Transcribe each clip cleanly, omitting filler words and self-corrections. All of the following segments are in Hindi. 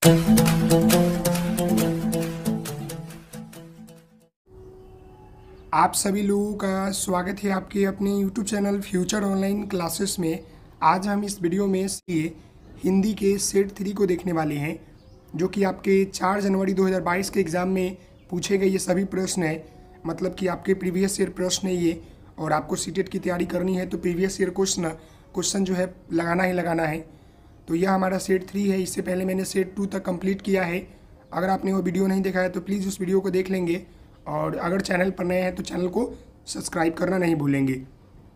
आप सभी लोगों का स्वागत है आपके अपने YouTube channel future online classes में। आज हम इस वीडियो में हिंदी के सेट 3 को देखने वाले हैं, जो कि आपके 4 जनवरी 2022 के एग्ज़ाम में पूछे गए ये सभी प्रश्न हैं। मतलब कि आपके प्रीवियस ईयर प्रश्न है ये, और आपको सीटेट की तैयारी करनी है तो प्रीवियस ईयर क्वेश्चन जो है लगाना ही लगाना है। तो यह हमारा सेट 3 है। इससे पहले मैंने सेट 2 तक कंप्लीट किया है। अगर आपने वो वीडियो नहीं देखा है तो प्लीज़ उस वीडियो को देख लेंगे, और अगर चैनल पर नए हैं तो चैनल को सब्सक्राइब करना नहीं भूलेंगे।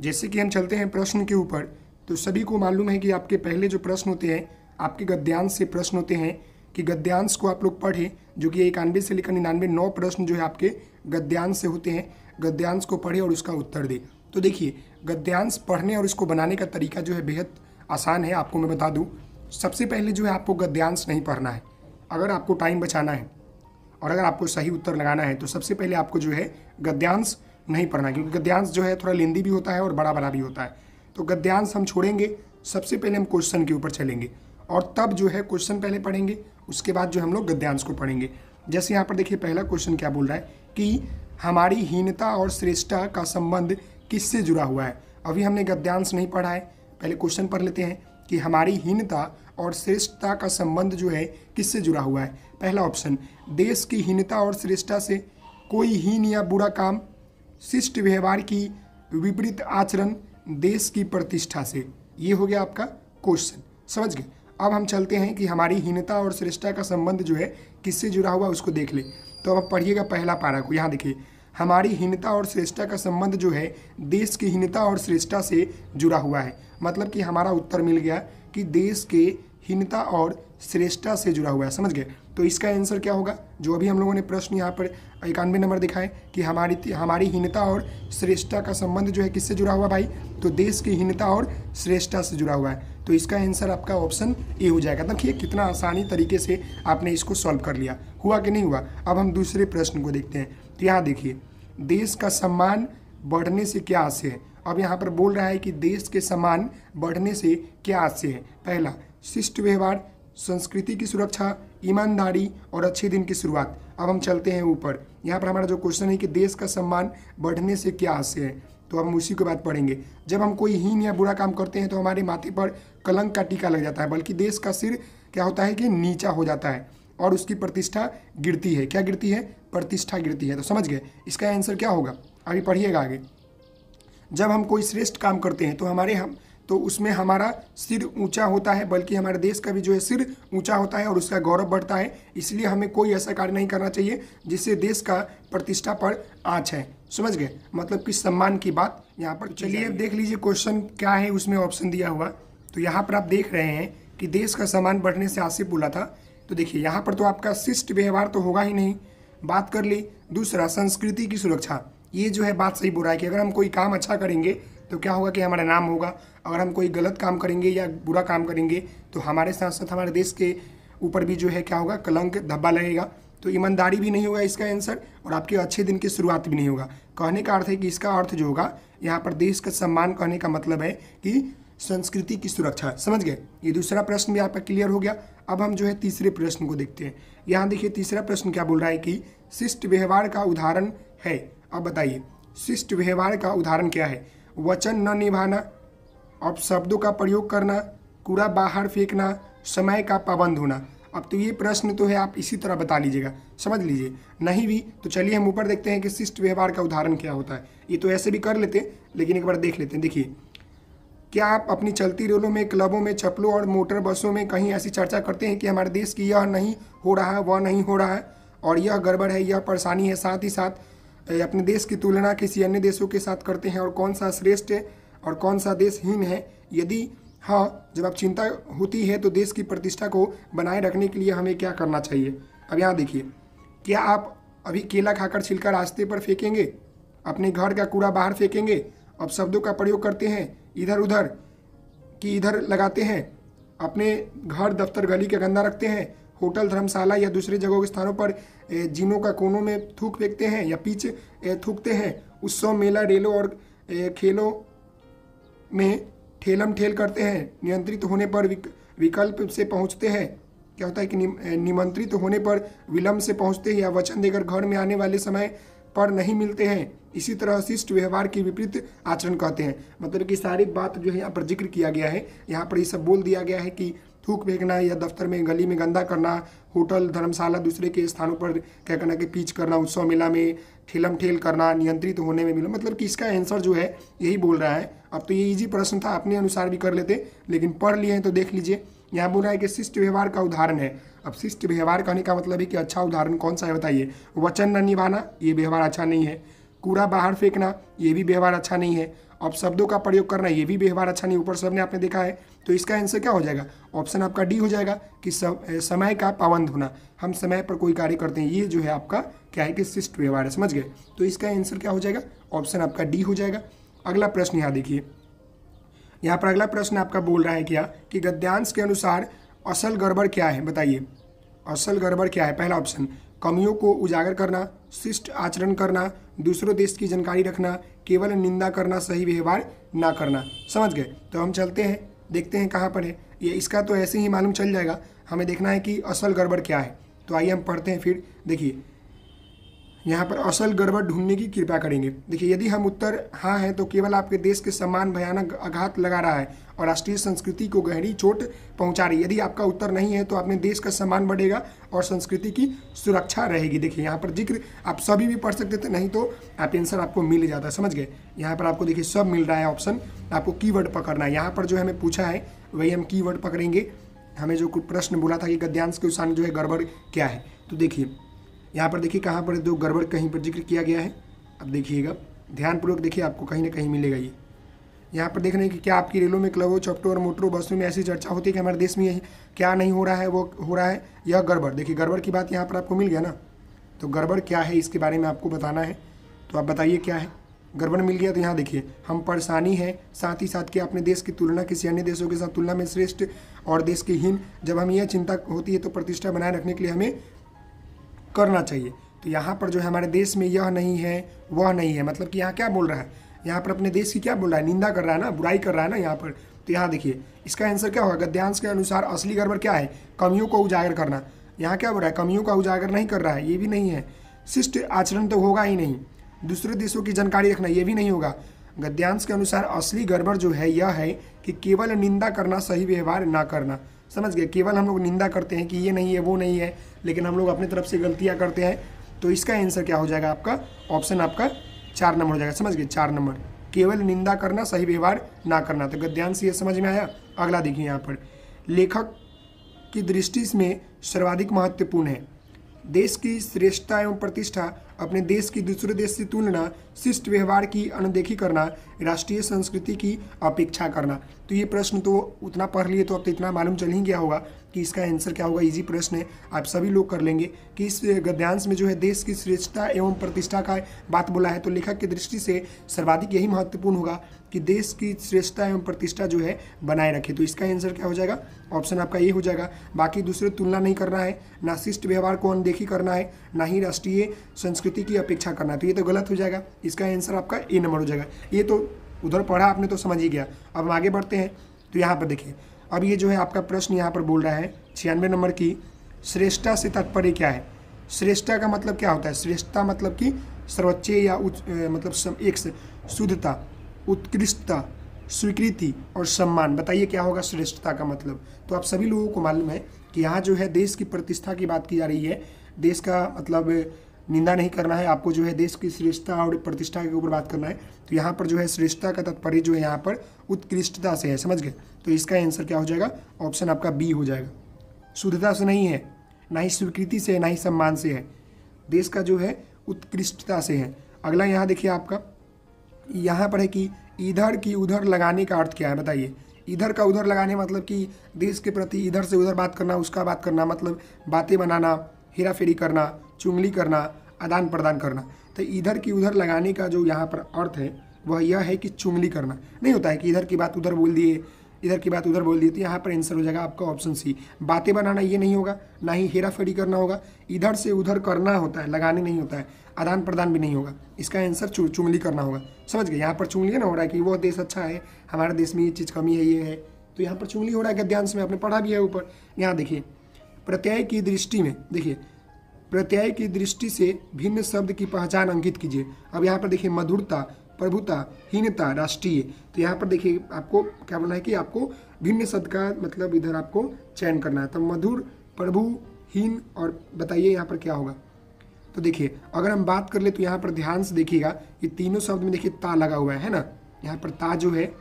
जैसे कि हम चलते हैं प्रश्न के ऊपर, तो सभी को मालूम है कि आपके पहले जो प्रश्न होते हैं आपके गद्यांश से प्रश्न होते हैं, कि गद्यांश को आप लोग पढ़ें, जो कि 91 से लेकर 99 9 प्रश्न जो है आपके गद्यांश से होते हैं। गद्यांश को पढ़े और उसका उत्तर दे। तो देखिए, गद्यांश पढ़ने और इसको बनाने का तरीका जो है बेहद आसान है। आपको मैं बता दूँ, सबसे पहले जो है आपको गद्यांश नहीं पढ़ना है। अगर आपको टाइम बचाना है और अगर आपको सही उत्तर लगाना है तो सबसे पहले आपको जो है गद्यांश नहीं पढ़ना, क्योंकि गद्यांश जो है थोड़ा लेंदी भी होता है और बड़ा बड़ा भी होता है। तो गद्यांश हम छोड़ेंगे, सबसे पहले हम क्वेश्चन के ऊपर चलेंगे और तब जो है क्वेश्चन पहले पढ़ेंगे, उसके बाद जो हम लोग गद्यांश को पढ़ेंगे। जैसे यहाँ पर देखिए पहला क्वेश्चन क्या बोल रहा है कि हमारी हीनता और श्रेष्ठता का संबंध किससे जुड़ा हुआ है। अभी हमने गद्यांश नहीं पढ़ा है, पहले क्वेश्चन पढ़ लेते हैं कि हमारी हीनता और श्रेष्ठता का संबंध जो है किससे जुड़ा हुआ है। पहला ऑप्शन, देश की हीनता और श्रेष्ठता से, कोई हीन या बुरा काम, शिष्ट व्यवहार की विपरीत आचरण, देश की प्रतिष्ठा से। ये हो गया आपका क्वेश्चन, समझ गए। अब हम चलते हैं कि हमारी हीनता और श्रेष्ठता का संबंध जो है किससे जुड़ा हुआ उसको देख ले। तो अब पढ़िएगा पहला पारा को। यहाँ देखिए, हमारी हीनता और श्रेष्ठता का संबंध जो है देश की हीनता और श्रेष्ठता से जुड़ा हुआ है। मतलब कि हमारा उत्तर मिल गया कि देश के हीनता और श्रेष्ठता से जुड़ा हुआ है, समझ गए। तो इसका आंसर क्या होगा, जो अभी हम लोगों ने प्रश्न यहाँ पर 91 नंबर दिखा है कि हमारी हीनता और श्रेष्ठता का संबंध जो है किससे जुड़ा हुआ भाई, तो देश की हीनता और श्रेष्ठता से जुड़ा हुआ है। तो इसका आंसर आपका ऑप्शन ए हो जाएगा। देखिए कितना आसानी तरीके से आपने इसको सॉल्व कर लिया, हुआ कि नहीं हुआ। अब हम दूसरे प्रश्न को देखते हैं। तो यहाँ देखिए, देश का सम्मान बढ़ने से क्या आशय है। अब यहाँ पर बोल रहा है कि देश के सम्मान बढ़ने से क्या आशय है। पहला, शिष्ट व्यवहार, संस्कृति की सुरक्षा, ईमानदारी और अच्छे दिन की शुरुआत। अब हम चलते हैं ऊपर। यहाँ पर हमारा जो क्वेश्चन है कि देश का सम्मान बढ़ने से क्या आशय है, तो हम उसी के बाद पढ़ेंगे। जब हम कोई हीन या बुरा काम करते हैं तो हमारे माथे पर कलंक का टीका लग जाता है, बल्कि देश का सिर क्या होता है कि नीचा हो जाता है और उसकी प्रतिष्ठा गिरती है। क्या गिरती है, प्रतिष्ठा गिरती है। तो समझ गए इसका आंसर क्या होगा, अभी पढ़िएगा आगे। जब हम कोई श्रेष्ठ काम करते हैं तो उसमें हमारा सिर ऊंचा होता है, बल्कि हमारे देश का भी जो है सिर ऊंचा होता है और उसका गौरव बढ़ता है। इसलिए हमें कोई ऐसा कार्य नहीं करना चाहिए जिससे देश का प्रतिष्ठा पर आँच है, समझ गए। मतलब कि सम्मान की बात यहाँ पर। चलिए अब देख लीजिए क्वेश्चन क्या है, उसमें ऑप्शन दिया हुआ। तो यहाँ पर आप देख रहे हैं कि देश का सम्मान बढ़ने से आशय बोला था। तो देखिए यहाँ पर तो आपका शिष्ट व्यवहार तो होगा ही नहीं, बात कर ली। दूसरा, संस्कृति की सुरक्षा, ये जो है बात सही बोल रहा है कि अगर हम कोई काम अच्छा करेंगे तो क्या होगा कि हमारा नाम होगा। अगर हम कोई गलत काम करेंगे या बुरा काम करेंगे तो हमारे साथ साथ हमारे देश के ऊपर भी जो है क्या होगा, कलंक धब्बा लगेगा। तो ईमानदारी भी नहीं होगा इसका आंसर, और आपके अच्छे दिन की शुरुआत भी नहीं होगा। कहने का अर्थ है कि इसका अर्थ जो होगा यहाँ पर देश का सम्मान, कहने का मतलब है कि संस्कृति की सुरक्षा, समझ गए। ये दूसरा प्रश्न भी आपका क्लियर हो गया। अब हम जो है तीसरे प्रश्न को देखते हैं। यहाँ देखिए तीसरा प्रश्न क्या बोल रहा है कि शिष्ट व्यवहार का उदाहरण है। अब बताइए शिष्ट व्यवहार का उदाहरण क्या है। वचन न निभाना, अपशब्दों का प्रयोग करना, कूड़ा बाहर फेंकना, समय का पाबंद होना। अब तो ये प्रश्न तो है, आप इसी तरह बता लीजिएगा, समझ लीजिए। नहीं भी तो चलिए हम ऊपर देखते हैं कि शिष्ट व्यवहार का उदाहरण क्या होता है। ये तो ऐसे भी कर लेते हैं, लेकिन एक बार देख लेते हैं। देखिए, क्या आप अपनी चलती रेलों में, क्लबों में, चप्पलों और मोटर बसों में कहीं ऐसी चर्चा करते हैं कि हमारे देश की यह नहीं हो रहा है, वह नहीं हो रहा है और यह गड़बड़ है, यह परेशानी है। साथ ही साथ अपने देश की तुलना किसी अन्य देशों के साथ करते हैं और कौन सा श्रेष्ठ है और कौन सा देश हीन है। यदि हाँ, जब आप चिंता होती है तो देश की प्रतिष्ठा को बनाए रखने के लिए हमें क्या करना चाहिए। अब यहाँ देखिए, क्या आप अभी केला खाकर छिलका रास्ते पर फेंकेंगे, अपने घर का कूड़ा बाहर फेंकेंगे, अब शब्दों का प्रयोग करते हैं इधर उधर कि इधर लगाते हैं, अपने घर दफ्तर गली के गंदा रखते हैं, होटल धर्मशाला या दूसरे जगहों के स्थानों पर जिनों का कोनों में थूक फेंकते हैं या पीछ थूकते हैं, उत्सव मेला रेलों और खेलों में ठेलम ठेल करते हैं, नियंत्रित होने पर विकल्प से पहुंचते हैं, क्या होता है कि निमंत्रित होने पर विलंब से पहुंचते हैं या वचन देकर घर में आने वाले समय पर नहीं मिलते हैं। इसी तरह शिष्ट व्यवहार के विपरीत आचरण कहते हैं। मतलब कि सारी बात जो है यहाँ पर जिक्र किया गया है, यहाँ पर ये सब बोल दिया गया है कि थूक फेंकना या दफ्तर में गली में गंदा करना, होटल धर्मशाला दूसरे के स्थानों पर क्या करना कि पीच करना, उत्सव मेला में ठेलम ठेल करना, नियंत्रित होने में मिलो। मतलब कि इसका आंसर जो है यही बोल रहा है। अब तो ये इजी प्रश्न था, अपने अनुसार भी कर लेते, लेकिन पढ़ लिए हैं तो देख लीजिए। यहाँ बोल रहा है कि शिष्ट व्यवहार का उदाहरण है। अब शिष्ट व्यवहार कहने का मतलब है कि अच्छा उदाहरण कौन सा है बताइए। वचन न निभाना, ये व्यवहार अच्छा नहीं है। कूड़ा बाहर फेंकना, ये भी व्यवहार अच्छा नहीं है। अब शब्दों का प्रयोग करना, ये भी व्यवहार अच्छा नहीं, ऊपर सबने आपने देखा है। तो इसका आंसर क्या हो जाएगा? ऑप्शन आपका डी हो जाएगा कि समय का पाबंद होना, हम समय पर कोई कार्य करते हैं, ये जो है आपका क्या है कि शिष्ट व्यवहार है। समझ गए? तो इसका आंसर क्या हो जाएगा? ऑप्शन आपका डी हो जाएगा। अगला प्रश्न यहाँ देखिए, यहाँ पर अगला प्रश्न आपका बोल रहा है क्या कि गद्यांश के अनुसार असल गड़बड़ क्या है बताइए। असल गड़बड़ क्या है? पहला ऑप्शन कमियों को उजागर करना, शिष्ट आचरण करना, दूसरों देश की जानकारी रखना, केवल निंदा करना, सही व्यवहार ना करना। समझ गए? तो हम चलते हैं, देखते हैं कहाँ पर है ये। इसका तो ऐसे ही मालूम चल जाएगा, हमें देखना है कि असल गड़बड़ क्या है। तो आइए हम पढ़ते हैं फिर। देखिए यहाँ पर असल गड़बड़ ढूंढने की कृपा करेंगे। देखिए यदि हम उत्तर हाँ है तो केवल आपके देश के सम्मान भयानक आघात लगा रहा है और राष्ट्रीय संस्कृति को गहरी चोट पहुंचा रही है। यदि आपका उत्तर नहीं है तो अपने देश का सम्मान बढ़ेगा और संस्कृति की सुरक्षा रहेगी। देखिए यहाँ पर जिक्र आप सभी भी पढ़ सकते थे, नहीं तो आप आंसर आपको मिल जाता। समझ गए? यहाँ पर आपको देखिए सब मिल रहा है ऑप्शन, आपको कीवर्ड पकड़ना है। यहाँ पर जो हमें पूछा है वही हम कीवर्ड पकड़ेंगे। हमें जो प्रश्न बोला था कि गद्यांश के अनुसार जो है गड़बड़ क्या है, तो देखिए यहाँ पर देखिए कहाँ पर जो गड़बड़ कहीं पर जिक्र किया गया है। अब देखिएगा ध्यानपूर्वक देखिए, आपको कहीं ना कहीं मिलेगा ये। यहाँ पर देख रहे हैं कि क्या आपकी रेलों में, क्लबों, चौपटों और मोटरों बसों में ऐसी चर्चा होती है कि हमारे देश में यही क्या नहीं हो रहा है, वो हो रहा है यह गड़बड़। देखिए गड़बड़ की बात यहाँ पर आपको मिल गया ना, तो गड़बड़ क्या है इसके बारे में आपको बताना है। तो आप बताइए क्या है? गड़बड़ मिल गया तो यहाँ देखिए हम परेशानी है, साथ ही साथ कि अपने देश की तुलना किसी अन्य देशों के साथ तुलना में श्रेष्ठ और देश के हीन। जब हम यह चिंता होती है तो प्रतिष्ठा बनाए रखने के लिए हमें करना चाहिए। तो यहाँ पर जो है हमारे देश में यह नहीं है वह नहीं है, मतलब कि यहाँ क्या बोल रहा है? यहाँ पर अपने देश की क्या बोल रहा है? निंदा कर रहा है ना, बुराई कर रहा है ना यहाँ पर। तो यहाँ देखिए इसका आंसर क्या होगा? गद्यांश के अनुसार असली गड़बड़ क्या है? कमियों को उजागर करना। यहाँ क्या बोल रहा है? कमियों का उजागर नहीं कर रहा है, ये भी नहीं है। शिष्ट आचरण तो होगा ही नहीं। दूसरे देशों की जानकारी रखना, ये भी नहीं होगा। गद्यांश के अनुसार असली गड़बड़ जो है यह है कि केवल निंदा करना, सही व्यवहार ना करना। समझ गए? केवल हम लोग निंदा करते हैं कि ये नहीं है वो नहीं है, लेकिन हम लोग अपनी तरफ से गलतियां करते हैं। तो इसका आंसर क्या हो जाएगा आपका? ऑप्शन आपका 4 नंबर हो जाएगा। समझ गए? 4 नंबर, केवल निंदा करना, सही व्यवहार ना करना। तो गद्यांश ये समझ में आया। अगला देखिए यहाँ पर, लेखक की दृष्टि में सर्वाधिक महत्वपूर्ण है। देश की श्रेष्ठता एवं प्रतिष्ठा, अपने देश की दूसरे देश से तुलना, शिष्ट व्यवहार की अनदेखी करना, राष्ट्रीय संस्कृति की अपेक्षा करना। तो ये प्रश्न तो उतना पढ़ लिए तो अब तो इतना मालूम चल ही गया होगा कि इसका आंसर क्या होगा। इजी प्रश्न है, आप सभी लोग कर लेंगे कि इस गद्यांश में जो है देश की श्रेष्ठता एवं प्रतिष्ठा का बात बोला है। तो लेखक की दृष्टि से सर्वाधिक यही महत्वपूर्ण होगा कि देश की श्रेष्ठता एवं प्रतिष्ठा जो है बनाए रखे। तो इसका आंसर क्या हो जाएगा? ऑप्शन आपका ये हो जाएगा। बाकी दूसरे तुलना नहीं करना है, ना शिष्ट व्यवहार को अनदेखी करना है, ना ही राष्ट्रीय संस्कृति की अपेक्षा करना है। तो ये तो गलत हो जाएगा। इसका आंसर आपका ए नंबर हो जाएगा। ये तो उधर पढ़ा आपने तो समझ ही गया। अब हम आगे बढ़ते हैं। तो यहाँ पर देखिए अब ये जो है आपका प्रश्न यहाँ पर बोल रहा है 96 नंबर की, श्रेष्ठता से तात्पर्य क्या है? श्रेष्ठता का मतलब क्या होता है? श्रेष्ठता मतलब कि सर्वोच्च या उच्च, मतलब एक शुद्धता, उत्कृष्टता, स्वीकृति और सम्मान। बताइए क्या होगा श्रेष्ठता का मतलब? तो आप सभी लोगों को मालूम है कि यहाँ जो है देश की प्रतिष्ठा की बात की जा रही है। देश का मतलब निंदा नहीं करना है, आपको जो है देश की श्रेष्ठता और प्रतिष्ठा के ऊपर बात करना है। तो यहाँ पर जो है श्रेष्ठता का तात्पर्य जो है यहाँ पर उत्कृष्टता से है। समझ गए? तो इसका आंसर क्या हो जाएगा? ऑप्शन आपका बी हो जाएगा। शुद्धता से नहीं है, ना ही स्वीकृति से है, ना ही सम्मान से है। देश का जो है उत्कृष्टता से है। अगला यहाँ देखिए आपका यहाँ पर है कि इधर की उधर लगाने का अर्थ क्या है? बताइए। इधर का उधर लगाने मतलब कि देश के प्रति इधर से उधर बात करना, उसका बात करना, मतलब बातें बनाना, हेरा फेरी करना, चुगली करना, आदान प्रदान करना। तो इधर की उधर लगाने का जो यहाँ पर अर्थ है वह यह है कि चुगली करना। नहीं होता है कि इधर की बात उधर बोल दिए, इधर की बात उधर बोल दी। तो यहाँ पर आंसर हो जाएगा आपका ऑप्शन सी। बातें बनाना ये नहीं होगा, ना ही हेरा फेरी करना होगा। इधर से उधर करना होता है, लगाने नहीं होता है। आदान प्रदान भी नहीं होगा। इसका आंसर चुगली करना होगा। समझ गए? यहाँ पर चुगली ना हो रहा है कि वो देश अच्छा है, हमारे देश में ये चीज़ कमी है, ये है। तो यहाँ पर चुगली हो रहा है गद्यांश में, आपने पढ़ा भी है ऊपर। यहाँ देखिए प्रत्यय की दृष्टि में, देखिए प्रत्यय की दृष्टि से भिन्न शब्द की पहचान अंकित कीजिए। अब यहाँ पर देखिए मधुरता, प्रभुता, हीनता, राष्ट्रीय, तो यहाँ पर देखिए आपको क्या बोलना है कि आपको भिन्न शब्द का मतलब इधर आपको चयन करना है। तो मधुर, प्रभु, हीन और बताइए यहाँ पर क्या होगा। तो देखिए अगर हम बात कर ले तो यहाँ पर ध्यान से देखिएगा, ये तीनों शब्द में देखिए ता लगा हुआ है ना, यहाँ पर ता जो है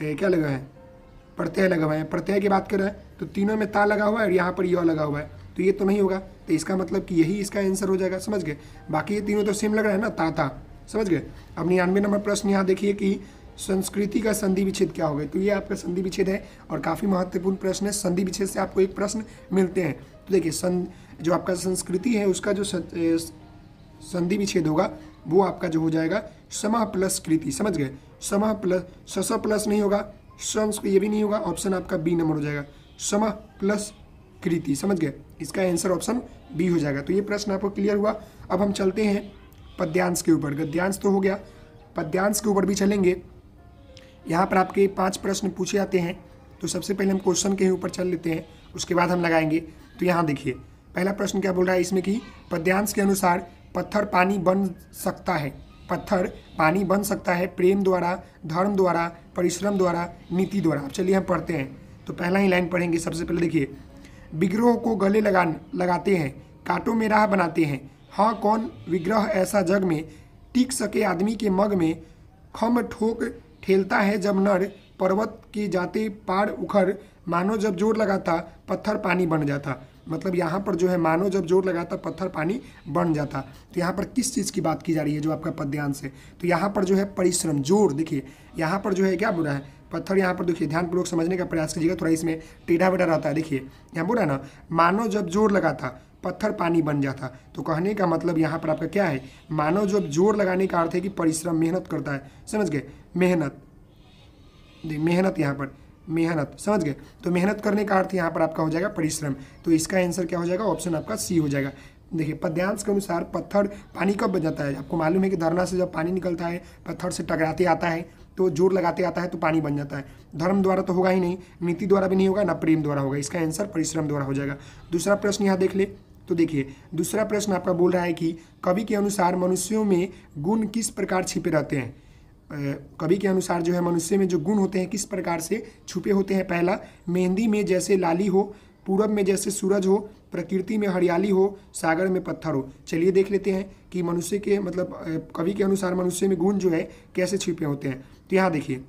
क्या लगा है, प्रत्यय लगा हुआ है। प्रत्यय की बात कर रहा है तो तीनों में ता लगा हुआ है और यहाँ पर य लगा हुआ है, तो ये तो नहीं होगा, तो इसका मतलब कि यही इसका आंसर हो जाएगा। समझ गए, बाकी ये तीनों तो सेम लग रहा है ना, ता। समझ गए। अब 99 नंबर प्रश्न यहाँ देखिए कि संस्कृति का संधि विच्छेद क्या होगा। तो ये आपका संधि विच्छेद है और काफ़ी महत्वपूर्ण प्रश्न है। संधि विच्छेद से आपको एक प्रश्न मिलते हैं। तो देखिए जो आपका संस्कृति है उसका जो संधि विच्छेद होगा वो आपका जो हो जाएगा समः प्लस कृति। समझ गए, समः प्लस प्लस नहीं होगा, संस्कृत ये भी नहीं होगा, ऑप्शन आपका बी नंबर हो जाएगा, समः प्लस कृति। समझ गए, इसका आंसर ऑप्शन बी हो जाएगा। तो ये प्रश्न आपको क्लियर हुआ। अब हम चलते हैं पद्यांश के ऊपर। गद्यांश तो हो गया, पद्यांश के ऊपर भी चलेंगे। यहाँ पर आपके 5 प्रश्न पूछे जाते हैं। तो सबसे पहले हम क्वेश्चन के ऊपर चल लेते हैं, उसके बाद हम लगाएंगे। तो यहाँ देखिए पहला प्रश्न क्या बोल रहा है इसमें कि पद्यांश के अनुसार पत्थर पानी बन सकता है, पत्थर पानी बन सकता है प्रेम द्वारा, धर्म द्वारा, परिश्रम द्वारा, नीति द्वारा। अब चलिए हम पढ़ते हैं। तो पहला ही लाइन पढ़ेंगे। सबसे पहले देखिए, विग्रह को गले लगाते हैं, कांटों में राह बनाते हैं। हाँ कौन विग्रह ऐसा जग में, टिक सके आदमी के मग में। खम ठोक ठेलता है जब नर, पर्वत के जाते पार उखड़। मानो जब जोर लगाता पत्थर पानी बन जाता। मतलब यहाँ पर जो है मानो जब जोर लगाता पत्थर पानी बन जाता। तो यहाँ पर किस चीज़ की बात की जा रही है जो आपका पद्यांश है। तो यहाँ पर जो है परिश्रम, जोर, देखिए यहाँ पर जो है क्या बोल रहा है, पत्थर। यहाँ पर देखिए ध्यानपूर्वक समझने का प्रयास कीजिएगा, थोड़ा इसमें टेढ़ा बेढ़ा रहता है। देखिए यहाँ बोल रहा है ना, मानो जब जोर लगाता पत्थर पानी बन जाता। तो कहने का मतलब यहाँ पर आपका क्या है, मानो जब जोर लगाने का अर्थ है कि परिश्रम, मेहनत करता है। समझ गए, मेहनत, मेहनत यहाँ पर मेहनत। समझ गए, तो मेहनत करने का अर्थ यहाँ पर आपका हो जाएगा परिश्रम। तो इसका आंसर क्या हो जाएगा, ऑप्शन आपका सी हो जाएगा। देखिए पद्यांश के अनुसार पत्थर पानी कब बन जाता है। आपको मालूम है कि धरना से जब पानी निकलता है, पत्थर से टकराते आता है तो जोर लगाते आता है तो पानी बन जाता है। धर्म द्वारा तो होगा ही नहीं, नीति द्वारा भी नहीं होगा, ना प्रेम द्वारा होगा। इसका आंसर परिश्रम द्वारा हो जाएगा। दूसरा प्रश्न यहाँ देख ले। तो देखिए दूसरा प्रश्न आपका बोल रहा है कि कवि के अनुसार मनुष्यों में गुण किस प्रकार छिपे रहते हैं। कवि के अनुसार जो है मनुष्य में जो गुण होते हैं किस प्रकार से छुपे होते हैं। पहला, मेहंदी में जैसे लाली हो, पूरब में जैसे सूरज हो, प्रकृति में हरियाली हो, सागर में पत्थर हो। चलिए देख लेते हैं कि मनुष्य के मतलब कवि के अनुसार मनुष्य में गुण जो है कैसे छिपे होते हैं। तो यहाँ देखिए,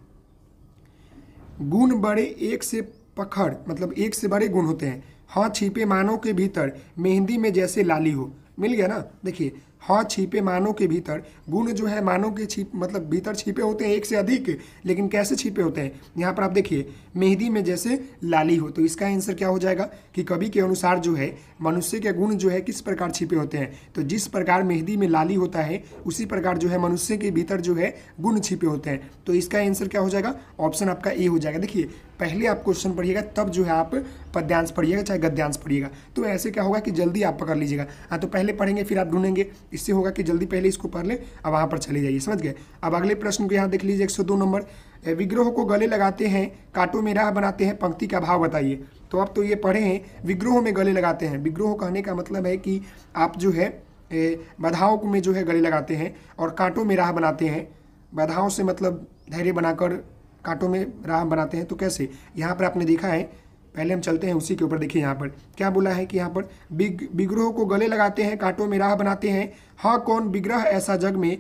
गुण बड़े एक से पखड़, मतलब एक से बड़े गुण होते हैं। हाँ छिपे मानव के भीतर, मेहंदी में जैसे लाली हो। मिल गया ना। देखिए हाँ छिपे मानव के भीतर, गुण जो है मानव के मतलब भीतर छिपे होते हैं एक से अधिक, लेकिन कैसे छिपे होते हैं। यहाँ पर आप देखिए, मेहंदी में जैसे लाली हो। तो इसका आंसर क्या हो जाएगा कि कवि के अनुसार जो है मनुष्य के गुण जो है किस प्रकार छिपे होते हैं। तो जिस प्रकार मेहंदी में लाली होता है उसी प्रकार जो है मनुष्य के भीतर जो है गुण छिपे होते हैं। तो इसका आंसर क्या हो जाएगा, ऑप्शन आपका ए हो जाएगा। देखिए पहले आप क्वेश्चन पढ़िएगा तब जो है आप पद्यांश पढ़िएगा चाहे गद्यांश पढ़िएगा। तो ऐसे क्या होगा कि जल्दी आप पकड़ लीजिएगा। हाँ तो पहले पढ़ेंगे फिर आप ढूंढेंगे, इससे होगा कि जल्दी पहले इसको पढ़ ले अब वहाँ पर चले जाइए। समझ गए। अब अगले प्रश्न को यहाँ देख लीजिए 102 नंबर, विग्रह को गले लगाते हैं, कांटों में राह बनाते हैं, पंक्ति का भाव बताइए। तो अब तो ये पढ़े हैं, विग्रह में गले लगाते हैं। विग्रह कहने का मतलब है कि आप जो है बाधाओं में जो है गले लगाते हैं और कांटों में राह बनाते हैं। बाधाओं से मतलब धैर्य बनाकर कांटों में राह बनाते हैं। तो कैसे, यहाँ पर आपने देखा है, पहले हम चलते हैं उसी के ऊपर। देखिए यहाँ पर क्या बोला है कि यहाँ पर विग्रह को गले लगाते हैं, कांटों में राह बनाते हैं। हाँ कौन विग्रह ऐसा जग में,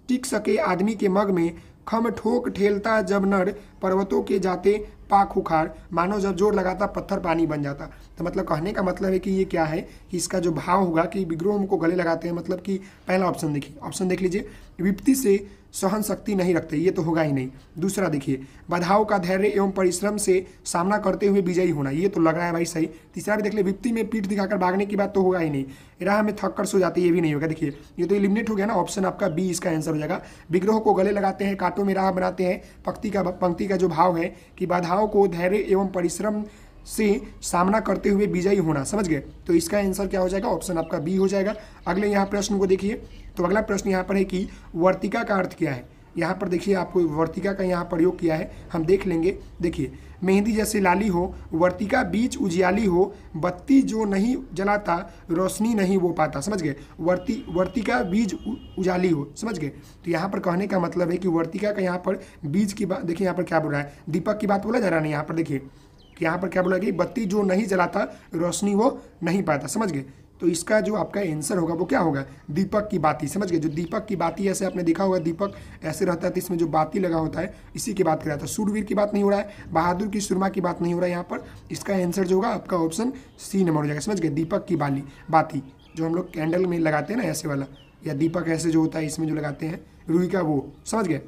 टिक सके आदमी के मग में। खम ठोक ठेलता जब नर, पर्वतों के जाते पाक उखाड़। मानो जब जोर लगाता पत्थर पानी बन जाता। तो मतलब कहने का मतलब है कि ये क्या है कि इसका जो भाव होगा कि विग्रह को गले लगाते हैं, मतलब कि पहला ऑप्शन देखिए, ऑप्शन देख लीजिए, विपत्ति से सहन शक्ति नहीं रखते, ये तो होगा ही नहीं। दूसरा देखिए, बाधाओं का धैर्य एवं परिश्रम से सामना करते हुए विजयी होना, ये तो लग रहा है भाई सही। तीसरा भी देख ले, विपत्ति में पीठ दिखाकर भागने की बात तो होगा ही नहीं। राह में थक कर सो जाते, ये भी नहीं होगा। देखिए ये तो एलिमिनेट हो गया ना, ऑप्शन आपका बी इसका आंसर हो जाएगा। विग्रह को गले लगाते हैं, कांटों में राह बनाते हैं, पंक्ति का जो भाव है कि बाधाओं को धैर्य एवं परिश्रम से सामना करते हुए विजयी होना। समझ गए। तो इसका आंसर क्या हो जाएगा, ऑप्शन आपका बी हो जाएगा। अगले यहाँ प्रश्न को देखिए। तो अगला प्रश्न यहाँ पर है कि वर्तिका का अर्थ क्या है। यहाँ पर देखिए आपको वर्तिका का यहाँ प्रयोग किया है, हम देख लेंगे। देखिए, मेहंदी जैसे लाली हो, वर्तिका बीच उजियाली हो, बत्ती जो नहीं जलाता रोशनी नहीं वो पाता। समझ गए, वर्तिका बीज उजाली हो, समझ गए। तो यहाँ पर कहने का मतलब है कि वर्तिका का यहाँ पर बीज की बात, देखिए यहाँ पर क्या बोल रहा है, दीपक की बात बोला जा रहा है। यहाँ पर देखिए कि यहाँ पर क्या बोला कि बत्ती जो नहीं जलाता रोशनी वो नहीं पाता। समझ गए, तो इसका जो आपका आंसर होगा वो क्या होगा, दीपक की बाती। समझ गए, जो दीपक की बाती, ऐसे आपने देखा होगा दीपक ऐसे रहता है तो इसमें जो बाती लगा होता है इसी की बात कर रहा था। सूरवीर की बात नहीं हो रहा है, बहादुर की सुरमा की बात नहीं हो रहा है यहाँ पर। इसका आंसर जो होगा आपका ऑप्शन सी नंबर हो जाएगा। समझ गए, दीपक की बाती जो हम लोग कैंडल में लगाते हैं ना ऐसे वाला, या दीपक ऐसे जो होता है इसमें जो लगाते हैं रुई का, वो। समझ गए।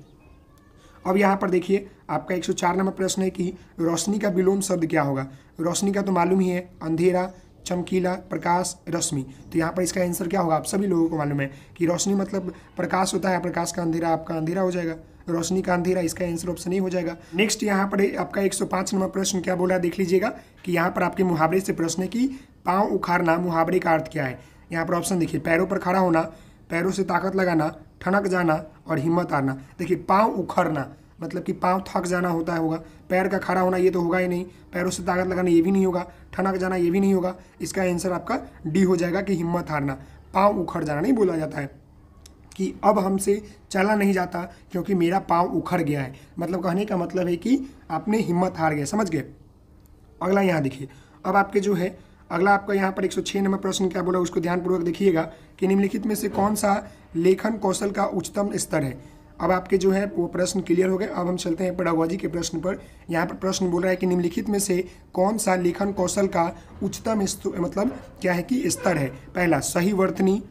अब यहाँ पर देखिए आपका 104 नंबर प्रश्न है कि रोशनी का विलोम शब्द क्या होगा। रोशनी का तो मालूम ही है, अंधेरा, चमकीला, प्रकाश, रश्मि। तो यहाँ पर इसका आंसर क्या होगा, आप सभी लोगों को मालूम है कि रोशनी मतलब प्रकाश होता है, प्रकाश का अंधेरा आपका अंधेरा हो जाएगा, रोशनी का अंधेरा, इसका आंसर ऑप्शन नहीं हो जाएगा। नेक्स्ट यहाँ पर आपका 105 नंबर प्रश्न क्या बोला, देख लीजिएगा कि यहाँ पर आपके मुहावरे से प्रश्न है कि पाँव उखाड़ना मुहावरे का अर्थ क्या है। यहाँ पर ऑप्शन देखिए, पैरों पर खड़ा होना, पैरों से ताकत लगाना, ठनक जाना और हिम्मत हारना। देखिए, पाँव उखड़ना मतलब कि पाँव थक जाना होता है, होगा। पैर का खड़ा होना ये तो होगा ही नहीं, पैरों से ताकत लगाना ये भी नहीं होगा, ठनक जाना ये भी नहीं होगा। इसका आंसर आपका डी हो जाएगा कि हिम्मत हारना। पाँव उखड़ जाना नहीं बोला जाता है कि अब हमसे चला नहीं जाता क्योंकि मेरा पाँव उखड़ गया है, मतलब कहने का मतलब है कि आपने हिम्मत हार गया। समझ गए। अगला यहाँ देखिए, अब आपके जो है अगला आपका यहाँ पर 106 नंबर प्रश्न क्या बोला, उसको ध्यानपूर्वक देखिएगा कि निम्नलिखित में से कौन सा लेखन कौशल का उच्चतम स्तर है। अब आपके जो है वो प्रश्न क्लियर हो गए। अब हम चलते हैं पेडागोजी के प्रश्न पर। यहाँ पर प्रश्न बोल रहा है कि निम्नलिखित में से कौन सा लेखन कौशल का उच्चतम मतलब क्या है कि स्तर है। पहला, सही वर्तनी,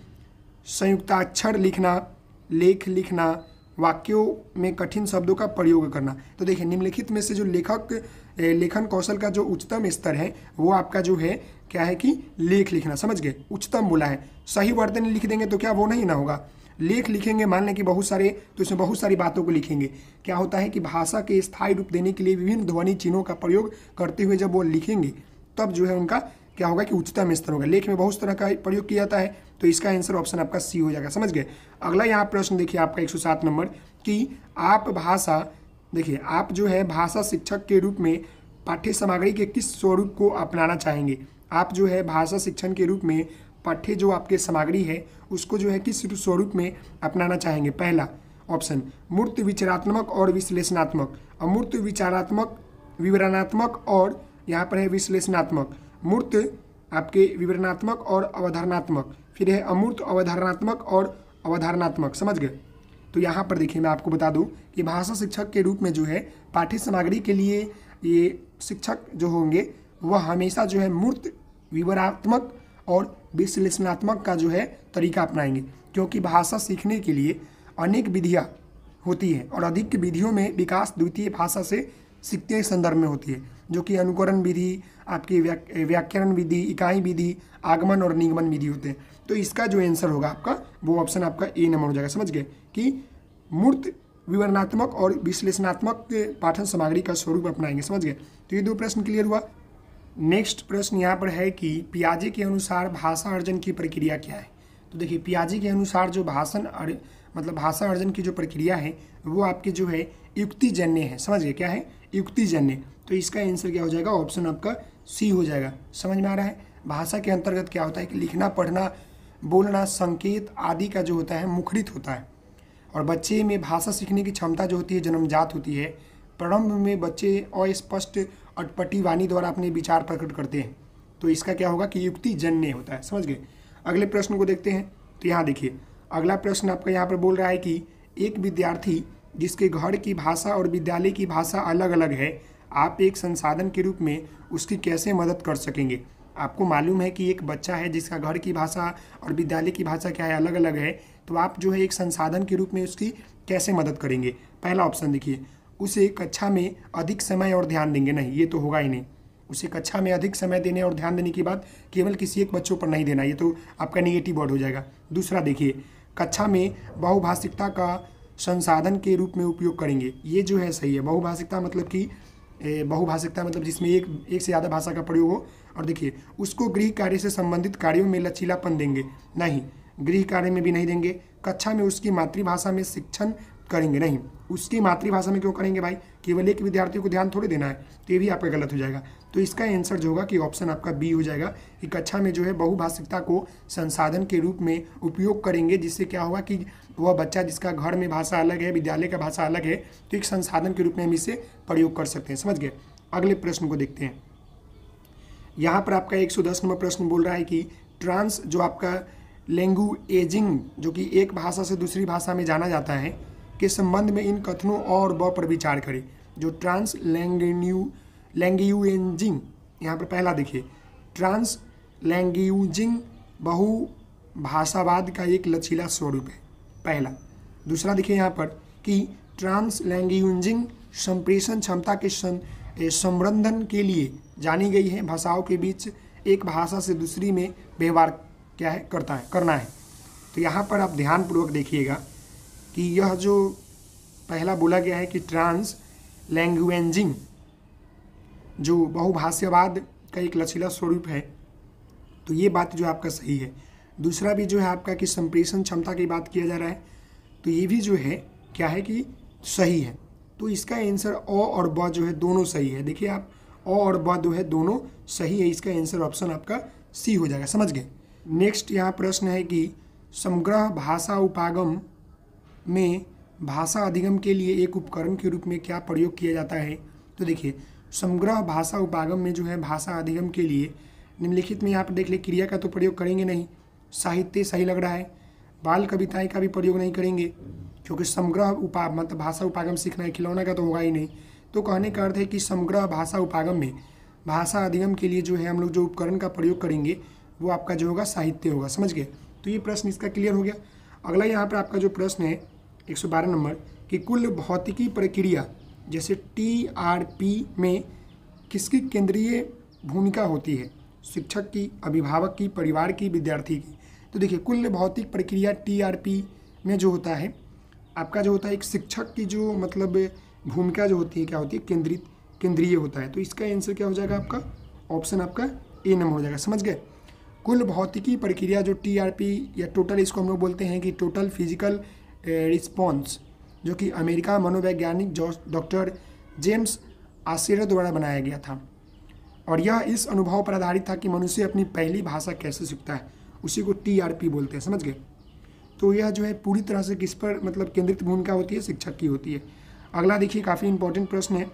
संयुक्ताक्षर लिखना, लेख लिखना, वाक्यों में कठिन शब्दों का प्रयोग करना। तो देखिए, निम्नलिखित में से जो लेखन कौशल का जो उच्चतम स्तर है वो आपका जो है क्या है कि लेख लिखना। समझ गए, उच्चतम बोला है। सही वर्तनी लिख देंगे तो क्या वो नहीं ना होगा। लेख लिखेंगे, मान लें कि बहुत सारे, तो इसमें बहुत सारी बातों को लिखेंगे। क्या होता है कि भाषा के स्थायी रूप देने के लिए विभिन्न ध्वनि चिन्हों का प्रयोग करते हुए जब वो लिखेंगे तब जो है उनका क्या होगा कि उच्चतम स्तर होगा। लेख में बहुत तरह का प्रयोग किया जाता है, तो इसका आंसर ऑप्शन आपका सी हो जाएगा। समझ गए। अगला यहाँ प्रश्न देखिए आपका 107 नंबर कि आप भाषा, देखिए आप जो है भाषा शिक्षक के रूप में पाठ्य सामग्री के किस स्वरूप को अपनाना चाहेंगे। आप जो है भाषा शिक्षण के रूप में पाठ्य जो आपके सामग्री है उसको जो है किस स्वरूप में अपनाना चाहेंगे। पहला ऑप्शन मूर्त विचारात्मक और विश्लेषणात्मक, अमूर्त विचारात्मक, विवरणात्मक और यहाँ पर है विश्लेषणात्मक। मूर्त आपके विवरणात्मक और अवधारणात्मक, फिर है अमूर्त अवधारणात्मक और अवधारणात्मक। समझ गए। तो यहाँ पर देखिए मैं आपको बता दूं कि भाषा शिक्षक के रूप में जो है पाठ्य सामग्री के लिए ये शिक्षक जो होंगे वह हमेशा जो है मूर्त, विवरणात्मक और विश्लेषणात्मक का जो है तरीका अपनाएंगे, क्योंकि भाषा सीखने के लिए अनेक विधियाँ होती हैं और अधिक विधियों में विकास द्वितीय भाषा से सीखते के संदर्भ में होती है, जो कि अनुकरण विधि, आपकी व्याकरण विधि, इकाई विधि, आगमन और निगमन विधि होते हैं। तो इसका जो आंसर होगा आपका वो ऑप्शन आपका ए नंबर हो जाएगा। समझ गए कि मूर्त, विवरणात्मक और विश्लेषणात्मक पाठन सामग्री का स्वरूप अपनाएंगे। समझ गए। तो ये दो प्रश्न क्लियर हुआ। नेक्स्ट प्रश्न यहाँ पर है कि पियाजे के अनुसार भाषा अर्जन की प्रक्रिया क्या है। तो देखिए, पियाजे के अनुसार जो भाषा अर्जन की जो प्रक्रिया है वो आपके जो है युक्तिजन्य है। समझ गए, क्या है युक्तिजन्य। तो इसका आंसर क्या हो जाएगा, ऑप्शन आपका सी हो जाएगा। समझ में आ रहा है। भाषा के अंतर्गत क्या होता है कि लिखना, पढ़ना, बोलना, संकेत आदि का जो होता है मुखरित होता है। और बच्चे में भाषा सीखने की क्षमता जो होती है जन्मजात होती है। प्रारंभ में बच्चे अस्पष्ट अटपटी वाणी द्वारा अपने विचार प्रकट करते हैं। तो इसका क्या होगा कि युक्तिजन्य होता है। समझ गए। अगले प्रश्न को देखते हैं। तो यहाँ देखिए अगला प्रश्न आपका यहाँ पर बोल रहा है कि एक विद्यार्थी जिसके घर की भाषा और विद्यालय की भाषा अलग अलग है, आप एक संसाधन के रूप में उसकी कैसे मदद कर सकेंगे। आपको मालूम है कि एक बच्चा है जिसका घर की भाषा और विद्यालय की भाषा क्या है, अलग अलग है, तो आप जो है एक संसाधन के रूप में उसकी कैसे मदद करेंगे। पहला ऑप्शन देखिए, उसे कक्षा में अधिक समय और ध्यान देंगे। नहीं, ये तो होगा ही नहीं। उसे कक्षा में अधिक समय देने और ध्यान देने की बात केवल किसी एक बच्चों पर नहीं देना, ये तो आपका नेगेटिव वर्ड हो जाएगा। दूसरा देखिए, कक्षा में बहुभाषिकता का संसाधन के रूप में उपयोग करेंगे। ये जो है सही है। बहुभाषिकता मतलब जिसमें एक से ज़्यादा भाषा का प्रयोग हो। और देखिए, उसको गृह कार्य से संबंधित कार्यों में लचीलापन देंगे। नहीं, गृह कार्य में भी नहीं देंगे। कक्षा में उसकी मातृभाषा में शिक्षण करेंगे नहीं, उसकी मातृभाषा में क्यों करेंगे भाई, केवल एक विद्यार्थी को ध्यान थोड़ी देना है, तो ये भी आपका गलत हो जाएगा। तो इसका आंसर जो होगा कि ऑप्शन आपका बी हो जाएगा कि कक्षा में जो है बहुभाषिकता को संसाधन के रूप में उपयोग करेंगे, जिससे क्या होगा कि वह बच्चा जिसका घर में भाषा अलग है, विद्यालय का भाषा अलग है, तो एक संसाधन के रूप में हम इसे प्रयोग कर सकते हैं। समझ गए। अगले प्रश्न को देखते हैं। यहाँ पर आपका 110 नंबर प्रश्न बोल रहा है कि ट्रांस जो आपका लैंग्वेजिंग जो कि एक भाषा से दूसरी भाषा में जाना जाता है के संबंध में इन कथनों और ब पर विचार करें। जो ट्रांस लैंग्वेजिंग, यहाँ पर पहला देखिए, ट्रांस लैंग्वेजिंग बहुभाषावाद का एक लचीला स्वरूप है, पहला। दूसरा देखिए यहाँ पर कि ट्रांस लैंग्वेजिंग संप्रेषण क्षमता के संवर्धन के लिए जानी गई है, भाषाओं के बीच एक भाषा से दूसरी में व्यवहार क्या है करना है। तो यहाँ पर आप ध्यानपूर्वक देखिएगा कि यह जो पहला बोला गया है कि ट्रांस लैंग्वेजिंग जो बहुभाषावाद का एक लचीला स्वरूप है, तो ये बात जो आपका सही है। दूसरा भी जो है आपका कि संप्रेषण क्षमता की बात किया जा रहा है, तो ये भी जो है क्या है कि सही है। तो इसका आंसर अ और ब जो है दोनों सही है। देखिए आप, अ और ब जो है दोनों सही है, इसका आंसर ऑप्शन आपका सी हो जाएगा। समझ गए। नेक्स्ट यहाँ प्रश्न है कि समग्र भाषा उपागम में भाषा अधिगम के लिए एक उपकरण के रूप में क्या प्रयोग किया जाता है। तो देखिए समग्र भाषा उपागम में जो है भाषा अधिगम के लिए निम्नलिखित में यहाँ पर देख ले, क्रिया का तो प्रयोग करेंगे नहीं, साहित्य सही लग रहा है, बाल कविताएं का भी प्रयोग नहीं करेंगे क्योंकि समग्र मतलब भाषा उपागम सीखना है, खिलौना का तो होगा ही नहीं। तो कहने का अर्थ है कि समग्र भाषा उपागम में भाषा अधिगम के लिए जो है हम लोग जो उपकरण का प्रयोग करेंगे वो आपका जो होगा साहित्य होगा। समझ गए। तो ये प्रश्न इसका क्लियर हो गया। अगला यहाँ पर आपका जो प्रश्न है 112 नंबर कि कुल भौतिकी प्रक्रिया जैसे TRP में किसकी केंद्रीय भूमिका होती है, शिक्षक की, अभिभावक की, परिवार की, विद्यार्थी की। तो देखिए कुल भौतिक प्रक्रिया TRP में जो होता है आपका जो होता है एक शिक्षक की जो मतलब भूमिका जो होती है क्या होती है, केंद्रीय होता है। तो इसका आंसर क्या हो जाएगा आपका, ऑप्शन आपका ए नंबर हो जाएगा। समझ गए। कुल भौतिकी प्रक्रिया जो TRP या टोटल, इसको हम लोग बोलते हैं कि टोटल फिजिकल रिस्पॉन्स, जो कि अमेरिका मनोवैज्ञानिक डॉक्टर जेम्स आशेर द्वारा बनाया गया था, और यह इस अनुभव पर आधारित था कि मनुष्य अपनी पहली भाषा कैसे सीखता है, उसी को TRP बोलते हैं। समझ गए। तो यह जो है पूरी तरह से किस पर मतलब केंद्रित भूमिका होती है, शिक्षक की होती है। अगला देखिए काफ़ी इंपॉर्टेंट प्रश्न है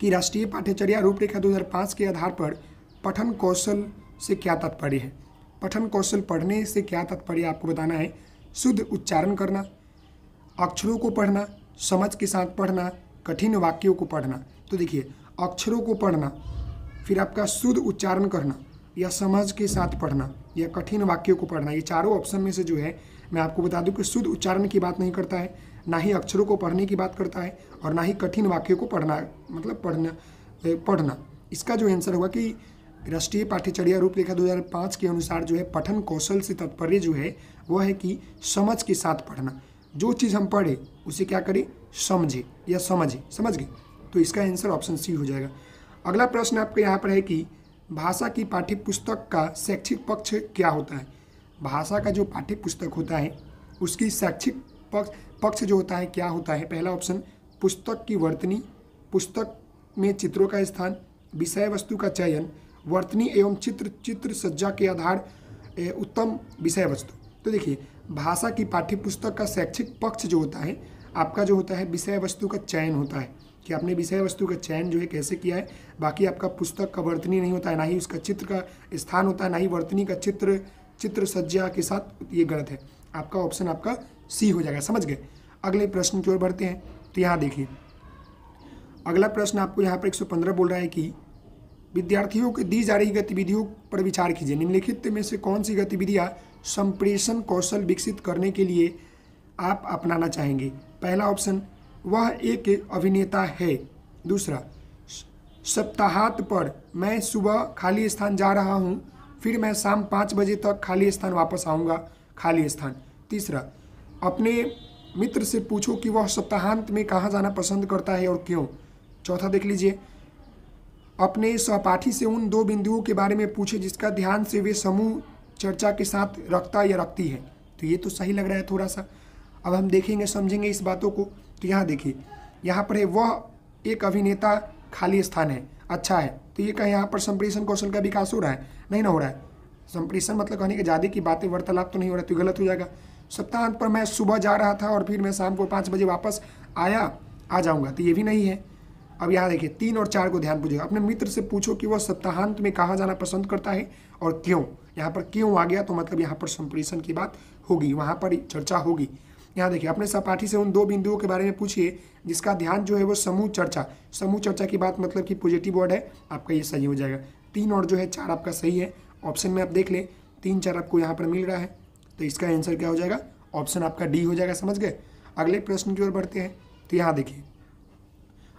कि राष्ट्रीय पाठ्यचर्या रूपरेखा 2005 के आधार पर पठन कौशल से क्या तात्पर्य है। पठन कौशल पढ़ने से क्या तात्पर्य आपको बताना है। शुद्ध उच्चारण करना, अक्षरों को पढ़ना, समझ के साथ पढ़ना, कठिन वाक्यों को पढ़ना। तो देखिए अक्षरों को पढ़ना, फिर आपका शुद्ध उच्चारण करना, या समझ के साथ पढ़ना, या कठिन वाक्यों को पढ़ना, ये चारों ऑप्शन में से जो है मैं आपको बता दूं कि शुद्ध उच्चारण की बात नहीं करता है, ना ही अक्षरों को पढ़ने की बात करता है, और ना ही कठिन वाक्यों को पढ़ना मतलब पढ़ना। इसका जो आंसर होगा कि राष्ट्रीय पाठ्यचर्या रूपरेखा 2005 के अनुसार जो है पठन कौशल से तात्पर्य जो है वो है कि समझ के साथ पढ़ना। जो चीज़ हम पढ़े उसे क्या करें, समझे या समझे। समझ गए। तो इसका आंसर ऑप्शन सी हो जाएगा। अगला प्रश्न आपके यहाँ पर है कि भाषा की पाठ्य पुस्तक का शैक्षिक पक्ष क्या होता है। भाषा का जो पाठ्य पुस्तक होता है उसकी शैक्षिक पक्ष जो होता है क्या होता है। पहला ऑप्शन पुस्तक की वर्तनी, पुस्तक में चित्रों का स्थान, विषय वस्तु का चयन, वर्तनी एवं चित्र सज्जा के आधार उत्तम विषय वस्तु। तो देखिए भाषा की पाठ्य पुस्तक का शैक्षिक पक्ष जो होता है आपका जो होता है विषय वस्तु का चयन होता है कि आपने विषय वस्तु का चयन जो है कैसे किया है। बाकी आपका पुस्तक का वर्तनी नहीं होता है, ना ही उसका चित्र का स्थान होता है, ना ही वर्तनी का चित्र सज्जा के साथ। ये गलत है। आपका ऑप्शन आपका सी हो जाएगा। समझ गए। अगले प्रश्न की ओर बढ़ते हैं। तो यहाँ देखिए अगला प्रश्न आपको यहाँ पर 115 बोल रहा है कि विद्यार्थियों को दी जा रही गतिविधियों पर विचार कीजिए। निम्नलिखित में से कौन सी गतिविधियाँ संप्रेषण कौशल विकसित करने के लिए आप अपनाना चाहेंगे। पहला ऑप्शन वह एक अभिनेता है। दूसरा सप्ताहांत पर मैं सुबह खाली स्थान जा रहा हूँ, फिर मैं शाम 5 बजे तक खाली स्थान वापस आऊँगा, खाली स्थान। तीसरा अपने मित्र से पूछो कि वह सप्ताहांत में कहाँ जाना पसंद करता है और क्यों। चौथा देख लीजिए अपने सहपाठी से उन 2 बिंदुओं के बारे में पूछे जिसका ध्यान से वे समूह चर्चा के साथ रखता या रखती है। तो ये तो सही लग रहा है थोड़ा सा। अब हम देखेंगे समझेंगे इस बातों को। तो यहाँ देखिए, यहाँ पर है वह एक अभिनेता खाली स्थान है। अच्छा है, तो ये कहीं यहाँ पर संप्रेषण कौशल का विकास हो रहा है? नहीं ना हो रहा है। संप्रेषण मतलब कहने के ज़्यादा की बातें वार्तालाप तो नहीं हो रहा, तो गलत हो जाएगा। सप्ताहांत पर मैं सुबह जा रहा था और फिर मैं शाम को 5 बजे वापस आ जाऊँगा, तो ये भी नहीं है। अब यहाँ देखिए 3 और 4 को ध्यान पूछिएगा। अपने मित्र से पूछो कि वह सप्ताहांत में कहाँ जाना पसंद करता है और क्यों। यहाँ पर क्यों आ गया, तो मतलब यहाँ पर संप्रेषण की बात होगी, वहाँ पर चर्चा होगी। यहाँ देखिए, अपने सहपाठी से उन 2 बिंदुओं के बारे में पूछिए जिसका ध्यान जो है वो समूह चर्चा की बात मतलब कि पॉजिटिव वर्ड है, आपका ये सही हो जाएगा। 3 और जो है 4 आपका सही है। ऑप्शन में आप देख लें 3, 4 आपको यहाँ पर मिल रहा है, तो इसका आंसर क्या हो जाएगा? ऑप्शन आपका डी हो जाएगा। समझ गए? अगले प्रश्न की ओर बढ़ते हैं। तो यहाँ देखिए,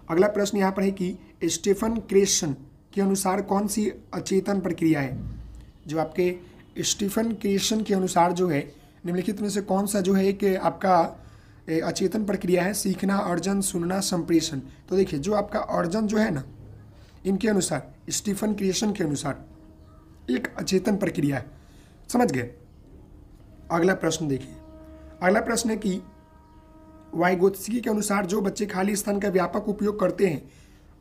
अगला प्रश्न यहाँ पर है कि स्टीफन क्रेशन के अनुसार कौन सी अचेतन प्रक्रिया है? जो आपके स्टीफन क्रेशन के अनुसार जो है निम्नलिखित में से कौन सा जो है एक आपका अचेतन प्रक्रिया है? सीखना, अर्जन, सुनना, संप्रेषण। तो देखिए, जो आपका अर्जन जो है ना, इनके अनुसार स्टीफन क्रेशन के अनुसार एक अचेतन प्रक्रिया है। समझ गए? अगला प्रश्न देखिए, अगला प्रश्न है कि वाइगोत्स्की के अनुसार जो बच्चे खाली स्थान का व्यापक उपयोग करते हैं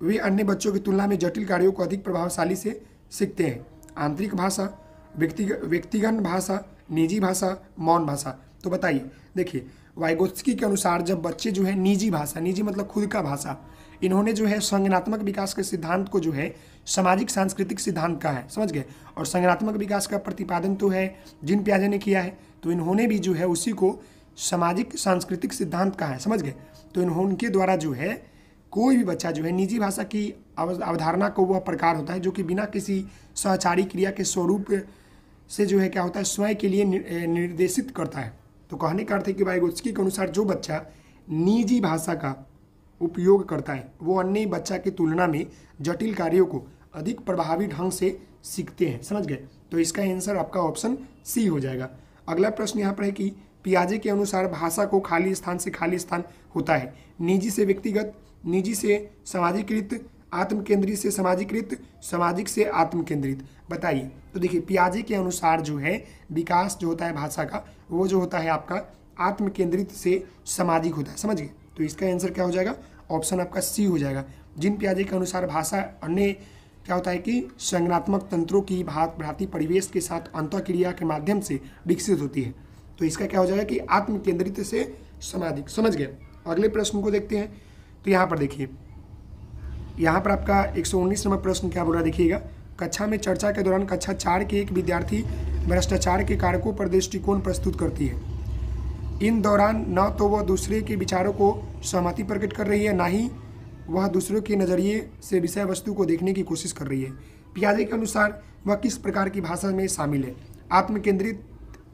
वे अन्य बच्चों की तुलना में जटिल कार्यों को अधिक प्रभावशाली से सीखते हैं। आंतरिक भाषा, व्यक्तिगत भाषा, निजी भाषा, मौन भाषा। तो बताइए, देखिए वाइगोत्स्की के अनुसार जब बच्चे जो है निजी भाषा, निजी मतलब खुद का भाषा, इन्होंने जो है संज्ञानात्मक विकास के सिद्धांत को जो है सामाजिक सांस्कृतिक सिद्धांत का है। समझ गए? और संज्ञानात्मक विकास का प्रतिपादन तो है जिन पियाजे ने किया है, तो इन्होंने भी जो है उसी को सामाजिक सांस्कृतिक सिद्धांत का है। समझ गए? तो इनके द्वारा जो है कोई भी बच्चा जो है निजी भाषा की अवधारणा को वह प्रकार होता है जो कि बिना किसी सहचारी क्रिया के स्वरूप से जो है क्या होता है, स्वयं के लिए निर्देशित करता है। तो कहने का अर्थ है कि वाइगोत्स्की के अनुसार जो बच्चा निजी भाषा का उपयोग करता है वो अन्य बच्चा की तुलना में जटिल कार्यों को अधिक प्रभावी ढंग से सीखते हैं। समझ गए? तो इसका आंसर आपका ऑप्शन सी हो जाएगा। अगला प्रश्न यहाँ पर है कि पियाजे के अनुसार भाषा को खाली स्थान से खाली स्थान होता है। निजी से व्यक्तिगत, निजी से सामाजिकृत, आत्म केंद्रित से सामाजिकृत, सामाजिक से आत्म केंद्रित। बताइए। तो देखिए, पियाजे के अनुसार जो है विकास जो होता है भाषा का वो जो होता है आपका आत्म केंद्रित से सामाजिक होता है। समझ गए? तो इसका आंसर क्या हो जाएगा? ऑप्शन आपका सी हो जाएगा। जिन पियाजे के अनुसार भाषा अन्य क्या होता है कि संज्ञानात्मक तंत्रों की भांति परिवेश के साथ अंतःक्रिया के माध्यम से विकसित होती है। तो इसका क्या हो जाएगा कि आत्म केंद्रित से सामाजिक। समझ गए? अगले प्रश्न को देखते हैं। तो यहाँ पर देखिए, यहाँ पर आपका 119 नंबर प्रश्न क्या बोल रहा है, देखिएगा। कक्षा में चर्चा के दौरान कक्षा 4 के एक विद्यार्थी भ्रष्टाचार के कारकों पर दृष्टिकोण प्रस्तुत करती है। इन दौरान न तो वह दूसरे के विचारों को सहमति प्रकट कर रही है, ना ही वह दूसरों के नज़रिए से विषय वस्तु को देखने की कोशिश कर रही है। पियाजे के अनुसार वह किस प्रकार की भाषा में शामिल है? आत्म केंद्रित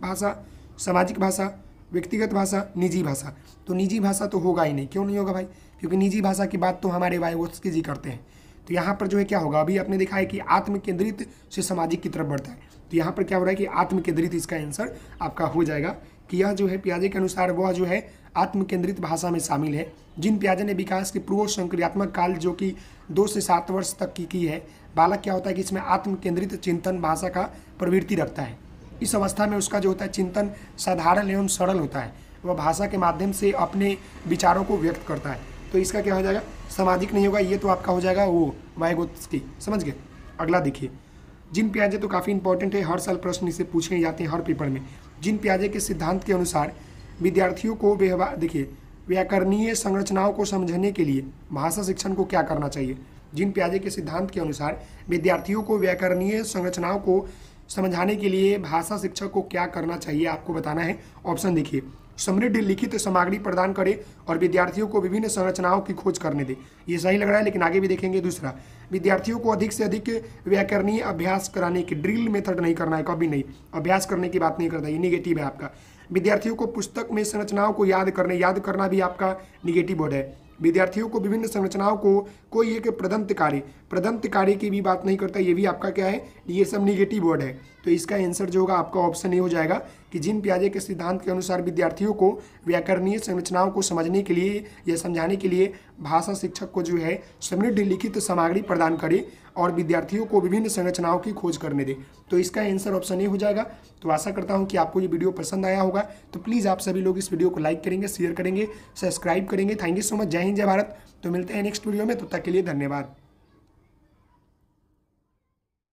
भाषा, सामाजिक भाषा, व्यक्तिगत भाषा, निजी भाषा। तो निजी भाषा तो होगा ही नहीं। क्यों नहीं होगा भाई? क्योंकि निजी भाषा की बात तो हमारे वाइगोत्स्की जी करते हैं। तो यहाँ पर जो है क्या होगा, अभी आपने देखा है कि आत्म केंद्रित से सामाजिक की तरफ बढ़ता है। तो यहाँ पर क्या हो रहा है कि आत्म केंद्रित इसका आंसर आपका हो जाएगा कि यह जो है पियाजे के अनुसार वह जो है आत्म केंद्रित भाषा में शामिल है। जिन पियाजे ने विकास के पूर्व संक्रियात्मक काल जो कि 2 से 7 वर्ष तक की है, बालक क्या होता है कि इसमें आत्म केंद्रित चिंतन भाषा का प्रवृत्ति रखता है। इस अवस्था में उसका जो होता है चिंतन साधारण एवं सरल होता है। वह भाषा के माध्यम से अपने विचारों को व्यक्त करता है। तो इसका क्या हो जाएगा? सामाजिक नहीं होगा, ये तो आपका हो जाएगा वो वाइगोत्स्की। समझ गए? अगला देखिए, जिन पियाजे तो काफ़ी इंपॉर्टेंट है, हर साल प्रश्न इसे पूछे जाते हैं हर पेपर में। जिन पियाजे के सिद्धांत के अनुसार विद्यार्थियों को देखिए व्याकरणीय संरचनाओं को समझने के लिए भाषा शिक्षण को क्या करना चाहिए? जिन पियाजे के सिद्धांत के अनुसार विद्यार्थियों को व्याकरणीय संरचनाओं को समझाने के लिए भाषा शिक्षक को क्या करना चाहिए आपको बताना है। ऑप्शन देखिए, समृद्ध लिखित सामग्री प्रदान करे और विद्यार्थियों को विभिन्न संरचनाओं की खोज करने दे। ये सही लग रहा है, लेकिन आगे भी देखेंगे। दूसरा, विद्यार्थियों को अधिक से अधिक व्याकरणीय अभ्यास कराने की, ड्रिल मेथड नहीं करना है, कभी नहीं, अभ्यास करने की बात नहीं करता, ये निगेटिव है आपका। विद्यार्थियों को पुस्तक में संरचनाओं को याद करना भी आपका निगेटिव वर्ड है। विद्यार्थियों को विभिन्न संरचनाओं को कोई एक प्रदंत कार्य प्रदंत कार्य की भी बात नहीं करता, ये भी आपका क्या है, ये सब निगेटिव वर्ड है। तो इसका आंसर जो होगा आपका ऑप्शन ए हो जाएगा कि जिन पियाजे के सिद्धांत के अनुसार विद्यार्थियों को व्याकरणीय संरचनाओं को समझने के लिए या समझाने के लिए भाषा शिक्षक को जो है समृद्ध लिखित सामग्री प्रदान करे और विद्यार्थियों को विभिन्न संरचनाओं की खोज करने दे। तो इसका आंसर ऑप्शन ए हो जाएगा। तो आशा करता हूं कि आपको ये वीडियो पसंद आया होगा। तो प्लीज़ आप सभी लोग इस वीडियो को लाइक करेंगे, शेयर करेंगे, सब्सक्राइब करेंगे। Thank you so much. जय हिंद, जय भारत। तो मिलते हैं नेक्स्ट वीडियो में, तब तक के लिए धन्यवाद।